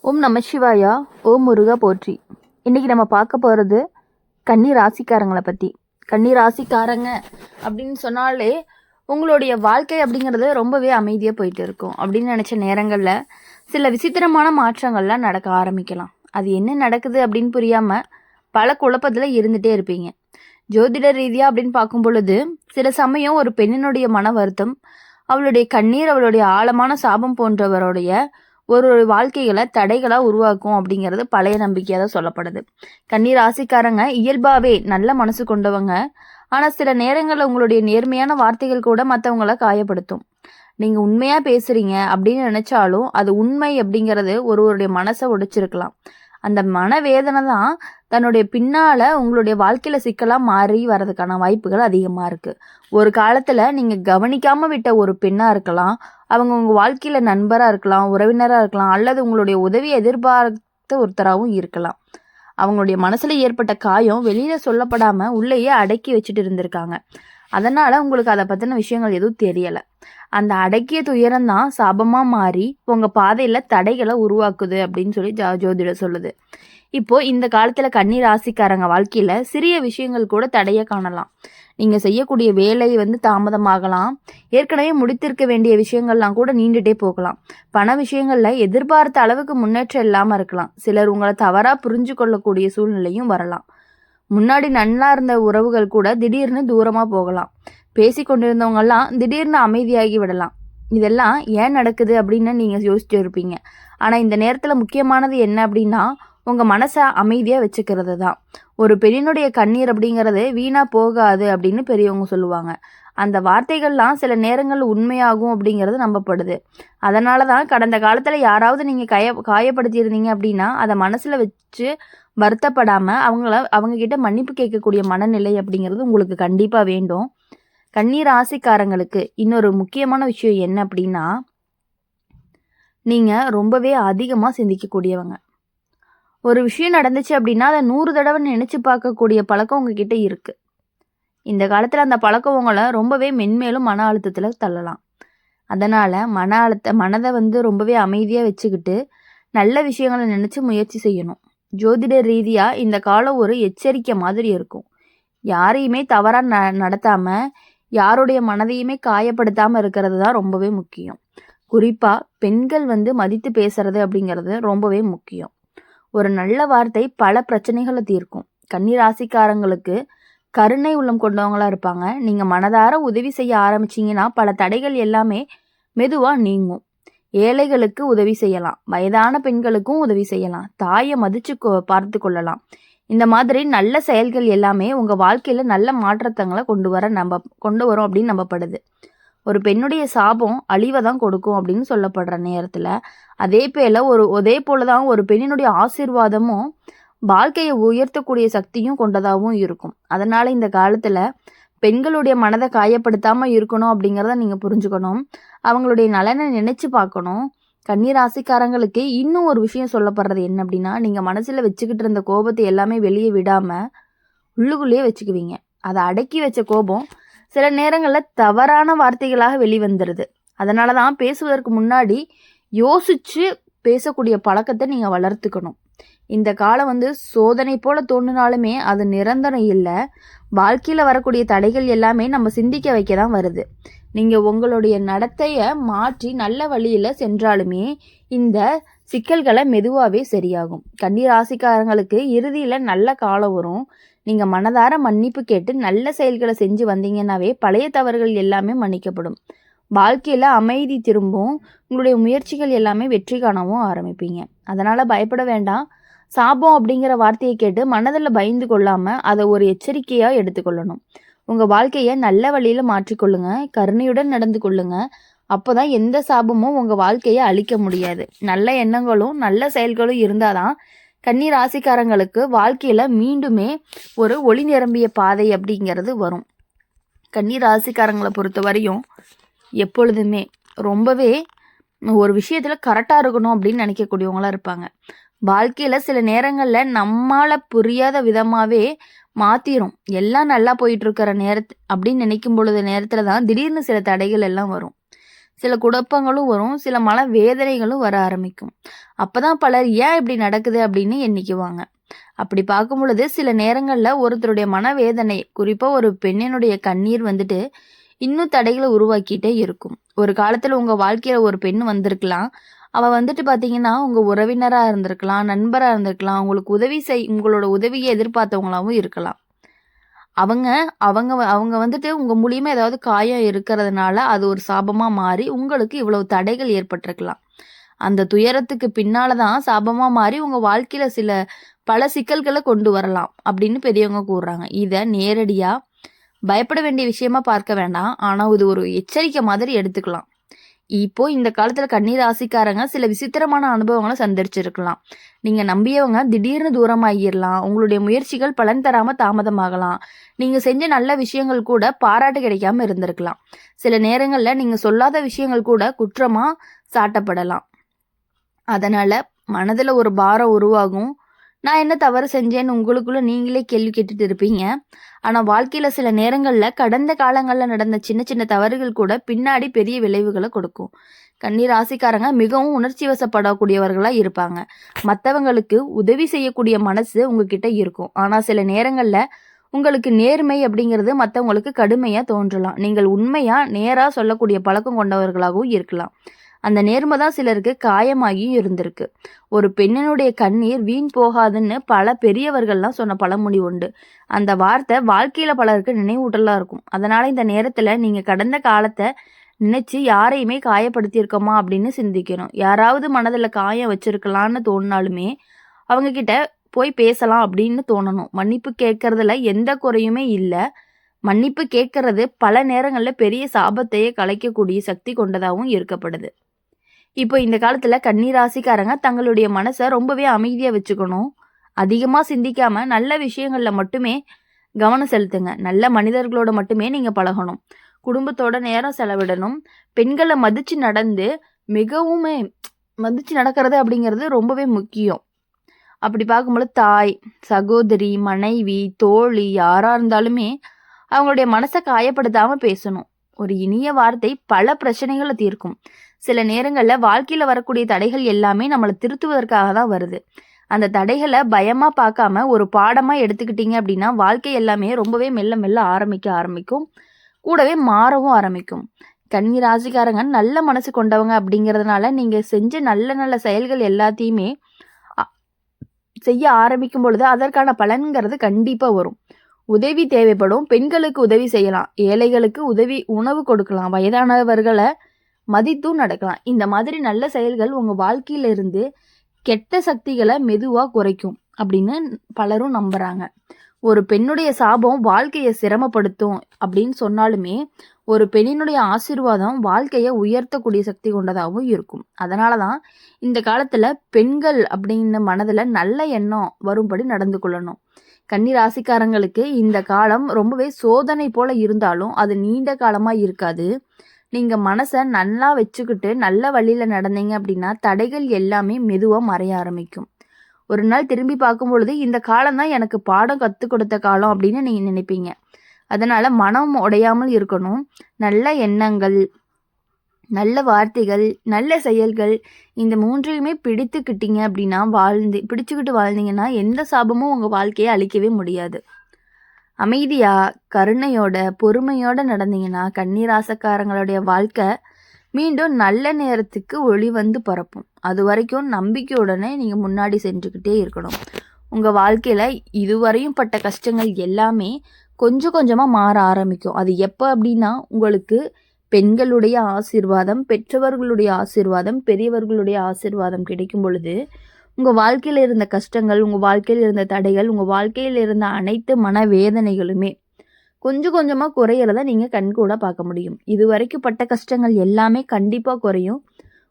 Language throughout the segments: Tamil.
ஓம் நமசிவாயா. ஓம் முருகா போற்றி. இன்றைக்கி நம்ம பார்க்க போகிறது கன்னி ராசிக்காரங்களை பற்றி. கன்னி ராசிக்காரங்க அப்படின்னு சொன்னாலே உங்களுடைய வாழ்க்கை அப்படிங்கிறது ரொம்பவே அமைதியாக போயிட்டு இருக்கும். அப்படின்னு நினச்ச நேரங்களில் சில விசித்திரமான மாற்றங்கள்லாம் நடக்க ஆரம்பிக்கலாம். அது என்ன நடக்குது அப்படின்னு புரியாமல் பல குழப்பத்தில் இருந்துகிட்டே இருப்பீங்க. ஜோதிட ரீதியாக அப்படின்னு பார்க்கும் பொழுது சில சமயம் ஒரு பெண்ணினுடைய மன வருத்தம், அவளுடைய கண்ணீர், அவளுடைய ஆழமான சாபம் போன்றவருடைய ஒரு வாழ்க்கைகளை தடைகளாக உருவாக்கும் அப்படிங்கிறது பழைய நம்பிக்கையாக தான் சொல்லப்படுது. கன்னி ராசிக்காரங்க இயல்பாகவே நல்ல மனசு கொண்டவங்க. ஆனால் சில நேரங்களில் உங்களுடைய நேர்மையான வார்த்தைகள் கூட மற்றவங்கள காயப்படுத்தும். நீங்கள் உண்மையாக பேசுகிறீங்க அப்படின்னு நினச்சாலும் அது உண்மை அப்படிங்கிறது ஒருவருடைய மனசை உடைச்சிருக்கலாம். அந்த மனவேதனை தான் தன்னுடைய பின்னால் உங்களுடைய வாழ்க்கையில் சிக்கலாக மாறி வர்றதுக்கான வாய்ப்புகள் அதிகமாக இருக்குது. ஒரு காலத்தில் நீங்கள் கவனிக்காமல் விட்ட ஒரு பெண்ணாக இருக்கலாம், அவங்க உங்கள் வாழ்க்கையில் நண்பராக இருக்கலாம், உறவினராக இருக்கலாம், அல்லது உங்களுடைய உதவியை எதிர்பார்த்த ஒருத்தராகவும் இருக்கலாம். அவங்களுடைய மனசில் ஏற்பட்ட காயம் வெளியில் சொல்லப்படாமல் உள்ளேயே அடக்கி வச்சுட்டு இருந்திருக்காங்க. அதனால் உங்களுக்கு அதை பற்றின விஷயங்கள் எதுவும் தெரியலை. அந்த அடக்கிய துயரம் தான் சாபமாக மாறி உங்கள் பாதையில் தடைகளை உருவாக்குது அப்படின்னு சொல்லி ஜோதிடம் சொல்லுது. இப்போது இந்த காலத்தில் கன்னி ராசிக்காரங்க வாழ்க்கையில் சிறிய விஷயங்கள் கூட தடையை காணலாம். நீங்கள் செய்யக்கூடிய வேலை தாமதமாகலாம். ஏற்கனவே முடித்திருக்க வேண்டிய விஷயங்கள்லாம் கூட நீண்டுகிட்டே போகலாம். பண விஷயங்களில் எதிர்பார்த்த அளவுக்கு முன்னேற்றம் இல்லாமல் இருக்கலாம். சிலர் உங்களை தவறாக புரிஞ்சு கொள்ளக்கூடிய சூழ்நிலையும் வரலாம். முன்னாடி நல்லா இருந்த உறவுகள் கூட திடீர்னு தூரமாக போகலாம். பேசி கொண்டிருந்தவங்கெல்லாம் திடீர்னு அமைதியாகி விடலாம். இதெல்லாம் ஏன் நடக்குது அப்படின்னு நீங்கள் யோசிச்சு இருப்பீங்க. ஆனால் இந்த நேரத்தில் முக்கியமானது என்ன அப்படின்னா, உங்கள் மனசை அமைதியாக வச்சுக்கிறது தான். ஒரு பெண்ணினுடைய கண்ணீர் அப்படிங்கிறது வீணாக போகாது அப்படின்னு பெரியவங்க சொல்லுவாங்க. அந்த வார்த்தைகள்லாம் சில நேரங்கள் உண்மையாகும் அப்படிங்கிறது நம்பப்படுது. அதனால தான் கடந்த காலத்தில் யாராவது நீங்கள் காயப்படுத்தியிருந்தீங்க அப்படின்னா அதை மனசில் வச்சு வருத்தப்படாமல் அவங்கக்கிட்ட மன்னிப்பு கேட்கக்கூடிய மனநிலை அப்படிங்கிறது உங்களுக்கு கண்டிப்பாக வேண்டும். கன்னி ராசிக்காரங்களுக்கு இன்னொரு முக்கியமான விஷயம் என்ன அப்படின்னா, நீங்கள் ரொம்பவே அதிகமாக சிந்திக்கக்கூடியவங்க. ஒரு விஷயம் நடந்துச்சு அப்படின்னா அதை 100 தடவை நினச்சி பார்க்கக்கூடிய பழக்கம் உங்ககிட்ட இருக்குது. இந்த காலத்தில் அந்த பழக்கம் உங்களை ரொம்பவே மென்மேலும் மன அழுத்தத்தில் தள்ளலாம். அதனால் மனதை ரொம்பவே அமைதியாக வச்சுக்கிட்டு நல்ல விஷயங்களை நினச்சி முயற்சி செய்யணும். ஜோதிட ரீதியாக இந்த காலம் ஒரு எச்சரிக்கை மாதிரி இருக்கும். யாரையுமே தவறாக நடத்தாமல், யாருடைய மனதையுமே காயப்படுத்தாமல் இருக்கிறது தான் ரொம்பவே முக்கியம். குறிப்பாக பெண்கள் மதித்து பேசுறது அப்படிங்கிறது ரொம்பவே முக்கியம். ஒரு நல்ல வார்த்தை பல பிரச்சனைகளை தீர்க்கும். கன்னி ராசிக்காரங்களுக்கு கருணை உள்ளம் கொண்டவங்களாக இருப்பாங்க. நீங்கள் மனதார உதவி செய்ய ஆரம்பிச்சிங்கன்னா பல தடைகள் எல்லாமே மெதுவாக நீங்கும். ஏழைகளுக்கு உதவி செய்யலாம், வயதான பெண்களுக்கும் உதவி செய்யலாம், தாயை மதித்து பார்த்து கொள்ளலாம். இந்த மாதிரி நல்ல செயல்கள் எல்லாமே உங்கள் வாழ்க்கையில் நல்ல மாற்றத்தங்களை கொண்டு வரும் அப்படின்னு நம்பப்படுது. ஒரு பெண்ணுடைய சாபம் அழிவை தான் கொடுக்கும் அப்படின்னு சொல்லப்படுற நேரத்தில் அதே போல தான் ஒரு பெண்ணினுடைய ஆசீர்வாதமும் வாழ்க்கையை உயர்த்தக்கூடிய சக்தியும் கொண்டதாகவும் இருக்கும். அதனால் இந்த காலத்தில் பெண்களுடைய மனதை காயப்படுத்தாமல் இருக்கணும் அப்படிங்கிறத நீங்கள் புரிஞ்சுக்கணும். அவங்களுடைய நலனை நினச்சி பார்க்கணும். கன்னி ராசிக்காரங்களுக்கு இன்னும் ஒரு விஷயம் சொல்லப்படுறது என்ன அப்படின்னா, நீங்கள் மனசில் வச்சுக்கிட்டு இருந்த கோபத்தை எல்லாமே வெளியே விடாமல் உள்ளுக்குள்ளேயே வச்சுக்குவீங்க. அதை அடக்கி வச்ச கோபம் சில நேரங்களில் தவறான வார்த்தைகளாக வெளிவந்துடுது. அதனால தான் பேசுவதற்கு முன்னாடி யோசித்து பேசக்கூடிய பழக்கத்தை நீங்கள் வளர்த்துக்கணும். இந்த காலம் சோதனை போல தோன்றினாலுமே அது நிரந்தரம் இல்லை. வாழ்க்கையில் வரக்கூடிய தடைகள் எல்லாமே நம்ம சிந்திக்க வைக்க தான் வருது. நீங்கள் உங்களுடைய நடத்தையை மாற்றி நல்ல வழியில் சென்றாலுமே இந்த சிக்கல்களை மெதுவாகவே சரியாகும். கன்னி ராசிக்காரங்களுக்கு இறுதியில் நல்ல காலம் வரும். நீங்கள் மனதார மன்னிப்பு கேட்டு நல்ல செயல்களை செஞ்சு வந்தீங்கன்னாவே பழைய தவறுகள் எல்லாமே மன்னிக்கப்படும். வாழ்க்கையில் அமைதி திரும்பும். உங்களுடைய முயற்சிகள் எல்லாமே வெற்றி காணவும் ஆரம்பிப்பீங்க. அதனால் பயப்பட வேண்டாம். சாபம் அப்படிங்கிற வார்த்தையை கேட்டு மனதில் பயந்து கொள்ளாமல் அதை ஒரு எச்சரிக்கையாக எடுத்துக்கொள்ளணும். உங்கள் வாழ்க்கையை நல்ல வழியில் மாற்றிக்கொள்ளுங்க, கருணையுடன் நடந்து கொள்ளுங்க. அப்போ தான் எந்த சாபமும் உங்கள் வாழ்க்கையை அழிக்க முடியாது. நல்ல எண்ணங்களும் நல்ல செயல்களும் இருந்தால் தான் கன்னி ராசிக்காரங்களுக்கு வாழ்க்கையில் மீண்டுமே ஒரு ஒளி நிரம்பிய பாதை அப்படிங்கிறது வரும். கன்னி ராசிக்காரங்களை பொறுத்த வரையும் எப்பொழுதுமே ரொம்பவே ஒரு விஷயத்தில் கரெக்டாக இருக்கணும் அப்படின்னு நினைக்கக்கூடியவங்களாக இருப்பாங்க. வாழ்க்கையில் சில நேரங்களில் நம்மால் புரியாத விதமாகவே மாற்றிடும். எல்லாம் நல்லா போயிட்டுருக்கிற அப்படின்னு நினைக்கும் பொழுது நேரத்தில் தான் திடீர்னு சில தடைகள் எல்லாம் வரும். சில குழப்பங்களும் வரும். சில வேதனைகளும் வர ஆரம்பிக்கும். அப்பதான் பலர் ஏன் இப்படி நடக்குது அப்படின்னு எண்ணிக்குவாங்க. அப்படி பார்க்கும் பொழுது சில நேரங்கள்ல ஒருத்தருடைய மனவேதனை, குறிப்பா ஒரு பெண்ணினுடைய கண்ணீர் வந்துட்டு இன்னும் தடைகளை உருவாக்கிட்டே இருக்கும். ஒரு காலத்துல உங்க வாழ்க்கையில ஒரு பெண் வந்திருக்கலாம். அவ வந்துட்டு பார்த்தீங்கன்னா, உங்க உறவினரா இருந்திருக்கலாம், நண்பரா இருந்திருக்கலாம், உங்களோட உதவிய எதிர்பார்த்தவங்களாவும் இருக்கலாம். அவங்க அவங்க அவங்க வந்துட்டு உங்க மூலியமா ஏதாவது காயம் இருக்கிறதுனால, அது ஒரு சாபமா மாறி உங்களுக்கு இவ்வளவு தடைகள் ஏற்பட்டிருக்கலாம். அந்த துயரத்துக்கு பின்னால தான் சாபமா மாறி உங்க வாழ்க்கையில பல சிக்கல்கள கொண்டு வரலாம் அப்படின்னு பெரியவங்க கூறுறாங்க. இத நேரடியா பயப்பட வேண்டிய விஷயமா பார்க்க வேண்டாம். ஆனா இது ஒரு எச்சரிக்கை மாதிரி எடுத்துக்கலாம். இப்போ இந்த காலத்துல கன்னி ராசிக்காரங்க சில விசித்திரமான அனுபவங்கள சந்திச்சிருக்கலாம். நீங்க நம்பியவங்க திடீர்னு தூரமாகிரலாம். உங்களுடைய முயற்சிகள் பலன் தராம தாமதமாகலாம். நீங்க செஞ்ச நல்ல விஷயங்கள் கூட பாராட்டு கிடைக்காம இருந்திருக்கலாம். சில நேரங்கள்ல நீங்க சொல்லாத விஷயங்கள் கூட குற்றமா சாட்டப்படலாம். அதனால மனதுல ஒரு பாரம் உருவாகும். நான் என்ன தவறு செஞ்சேன்னு உங்களுக்குள்ள நீங்களே கேள்வி கேட்டுட்டு இருப்பீங்க. ஆனா வாழ்க்கையில சில நேரங்கள்ல கடந்த காலங்கள்ல நடந்த சின்ன சின்ன தவறுகள் கூட பின்னாடி பெரிய விளைவுகளை கொடுக்கும். கன்னி ராசிக்காரங்க மிகவும் உணர்ச்சி வசப்படக்கூடியவர்களா இருப்பாங்க. மத்தவங்களுக்கு உதவி செய்யக்கூடிய மனசு உங்ககிட்ட இருக்கும். ஆனா சில நேரங்கள்ல உங்களுக்கு நேர்மை அப்படிங்கிறது மத்தவங்களுக்கு கடுமையா தோன்றலாம். நீங்கள் உண்மையா நேரா சொல்லக்கூடிய பழக்கம் கொண்டவர்களாகவும் இருக்கலாம். அந்த நேர்மை தான் சிலருக்கு காயமாகியும் இருந்திருக்கு. ஒரு பெண்ணினுடைய கண்ணீர் வீண் போகாதுன்னு பல பெரியவர்கள்லாம் சொன்ன பழமொழி உண்டு. அந்த வார்த்தை வாழ்க்கையில பலருக்கு நினைவூட்டலா இருக்கும். அதனால இந்த நேரத்துல நீங்க கடந்த காலத்தை நினைச்சு யாரையுமே காயப்படுத்தியிருக்கோமா அப்படின்னு சிந்திக்கணும். யாராவது மனதுல காயம் வச்சிருக்கலான்னு தோணினாலுமே அவங்க கிட்ட போய் பேசலாம் அப்படின்னு தோணணும். மன்னிப்பு கேட்கறதுல எந்த குறையுமே இல்லை. மன்னிப்பு கேட்கறது பல நேரங்கள்ல பெரிய சாபத்தையே கலைக்கக்கூடிய சக்தி கொண்டதாகவும் இருக்கப்படுது. இப்போ இந்த காலத்துல கன்னி ராசிக்காரங்க தங்களுடைய மனசை ரொம்பவே அமைதியா வச்சுக்கணும். அதிகமா சிந்திக்காம நல்ல விஷயங்கள்ல மட்டுமே கவனம் செலுத்துங்க. நல்ல மனிதர்களோட மட்டுமே நீங்க பழகணும். குடும்பத்தோட நேரம் செலவிடணும். பெண்களை மதிச்சு நடக்கிறது அப்படிங்கிறது ரொம்பவே முக்கியம். அப்படி பார்க்கும்போது தாய், சகோதரி, மனைவி, தோழி யாரா இருந்தாலுமே அவங்களுடைய மனசை காயப்படுத்தாம பேசணும். ஒரு இனிய வார்த்தை பல பிரச்சனைகளை தீர்க்கும். சில நேரங்கள்ல வாழ்க்கையில வரக்கூடிய தடைகள் எல்லாமே நம்மளை திருத்துவதற்காக தான் வருது. அந்த தடைகளை பயமா பார்க்காம ஒரு பாடமா எடுத்துக்கிட்டீங்க அப்படின்னா வாழ்க்கை எல்லாமே ரொம்பவே மெல்ல மெல்ல ஆரம்பிக்கும். கூடவே மாறவும் ஆரம்பிக்கும். கன்னி ராசிக்காரங்க நல்ல மனசு கொண்டவங்க அப்படிங்கிறதுனால நீங்க செஞ்ச நல்ல நல்ல செயல்கள் எல்லாத்தையுமே செய்ய ஆரம்பிக்கும் பொழுது அதற்கான பலன்கிறது கண்டிப்பா வரும். உதவி தேவைப்படும். பெண்களுக்கு உதவி செய்யலாம். ஏழைகளுக்கு உணவு கொடுக்கலாம். வயதானவர்களை மதித்தும் நடக்கலாம். இந்த மாதிரி நல்ல செயல்கள் உங்க வாழ்க்கையில இருந்து கெட்ட சக்திகளை மெதுவா குறைக்கும் அப்படின்னு பலரும் நம்புறாங்க. ஒரு பெண்ணுடைய சாபம் வாழ்க்கையை சிரமப்படுத்தும் அப்படின்னு சொன்னாலுமே ஒரு பெண்ணினுடைய ஆசீர்வாதம் வாழ்க்கையை உயர்த்தக்கூடிய சக்தி கொண்டதாகவும் இருக்கும். அதனாலதான் இந்த காலத்துல பெண்கள் அப்படின்னு மனதுல நல்ல எண்ணம் வரும்படி நடந்து கொள்ளணும். கன்னி ராசிக்காரங்களுக்கு இந்த காலம் ரொம்பவே சோதனை போல இருந்தாலும் அது நீண்ட காலமா இருக்காது. நீங்க மனசை நல்லா வச்சுக்கிட்டு நல்ல வழியில நடந்தீங்க அப்படின்னா தடைகள் எல்லாமே மெதுவா மறைய ஆரம்பிக்கும். ஒரு நாள் திரும்பி பார்க்கும் பொழுது இந்த காலம் தான் எனக்கு பாடம் கற்றுக் கொடுத்த காலம் அப்படின்னு நீங்க நினைப்பீங்க. அதனால மனம் உடையாமல் இருக்கணும். நல்ல எண்ணங்கள், நல்ல வார்த்தைகள், நல்ல செயல்கள் இந்த மூன்றையுமே பிடிச்சுக்கிட்டு வாழ்ந்தீங்கன்னா எந்த சாபமும் உங்க வாழ்க்கையை அழிக்கவே முடியாது. அமைதியா, கருணையோட, பொறுமையோட நடந்தீங்கன்னா கன்னி ராசிக்காரங்களுடைய வாழ்க்கை மீண்டும் நல்ல நேரத்துக்கு ஒளி வந்து பரப்பும். அது வரைக்கும் நம்பிக்கையுடனே நீங்க முன்னாடி சென்றுக்கிட்டே இருக்கணும். உங்க வாழ்க்கையில இதுவரையும் பட்ட கஷ்டங்கள் எல்லாமே கொஞ்சம் கொஞ்சமா மாற ஆரம்பிக்கும். அது எப்போ அப்படின்னா உங்களுக்கு பெண்களுடைய ஆசீர்வாதம், பெற்றவர்களுடைய ஆசீர்வாதம், பெரியவர்களுடைய ஆசீர்வாதம் கிடைக்கும் பொழுது உங்கள் வாழ்க்கையில் இருந்த கஷ்டங்கள், உங்கள் வாழ்க்கையில் இருந்த தடைகள், உங்கள் வாழ்க்கையில் இருந்த அனைத்து மனவேதனைகளுமே கொஞ்சம் கொஞ்சமாக குறையிறத நீங்கள் கண்கூட பார்க்க முடியும். இதுவரைக்கும் பட்ட கஷ்டங்கள் எல்லாமே கண்டிப்பாக குறையும்.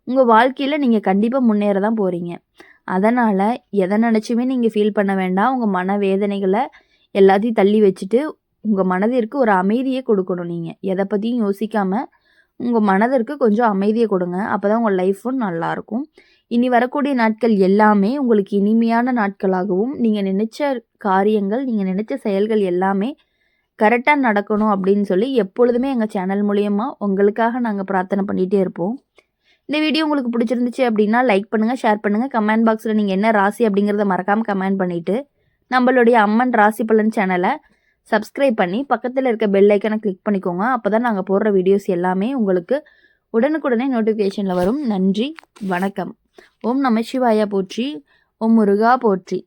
உங்கள் வாழ்க்கையில் நீங்கள் கண்டிப்பாக முன்னேற தான் போகிறீங்க. அதனால் எதை நினச்சுமே நீங்கள் ஃபீல் பண்ண வேண்டாம். உங்கள் மனவேதனைகளை எல்லாத்தையும் தள்ளி வச்சுட்டு உங்கள் மனதிற்கு ஒரு அமைதியை கொடுக்கணும். நீங்கள் எதை பற்றியும் யோசிக்காமல் உங்கள் மனதிற்கு கொஞ்சம் அமைதியை கொடுங்க. அப்போ தான் உங்கள் லைஃப்பும் நல்லாயிருக்கும். இனி வரக்கூடிய நாட்கள் எல்லாமே உங்களுக்கு இனிமையான நாட்களாகவும் நீங்கள் நினைச்ச காரியங்கள், நீங்கள் நினைச்ச செயல்கள் எல்லாமே கரெக்டாக நடக்கணும் அப்படின்னு சொல்லி எப்பொழுதுமே எங்கள் சேனல் மூலியமாக உங்களுக்காக நாங்கள் பிரார்த்தனை பண்ணிகிட்டே இருப்போம். இந்த வீடியோ உங்களுக்கு பிடிச்சிருந்துச்சு அப்படின்னா லைக் பண்ணுங்கள், ஷேர் பண்ணுங்கள். கமெண்ட் பாக்ஸில் நீங்கள் என்ன ராசி அப்படிங்கிறத மறக்காமல் கமெண்ட் பண்ணிவிட்டு நம்மளுடைய அம்மன் ராசி பலன் சேனலை சப்ஸ்கிரைப் பண்ணி பக்கத்தில் இருக்க பெல் ஐக்கனை கிளிக் பண்ணிக்கோங்க. அப்போ தான் நாங்கள் போடுற வீடியோஸ் எல்லாமே உங்களுக்கு உடனுக்குடனே நோட்டிஃபிகேஷனில் வரும். நன்றி, வணக்கம். ஓம் நம சிவாயா போற்றி, ஓம் முருகா போற்றி.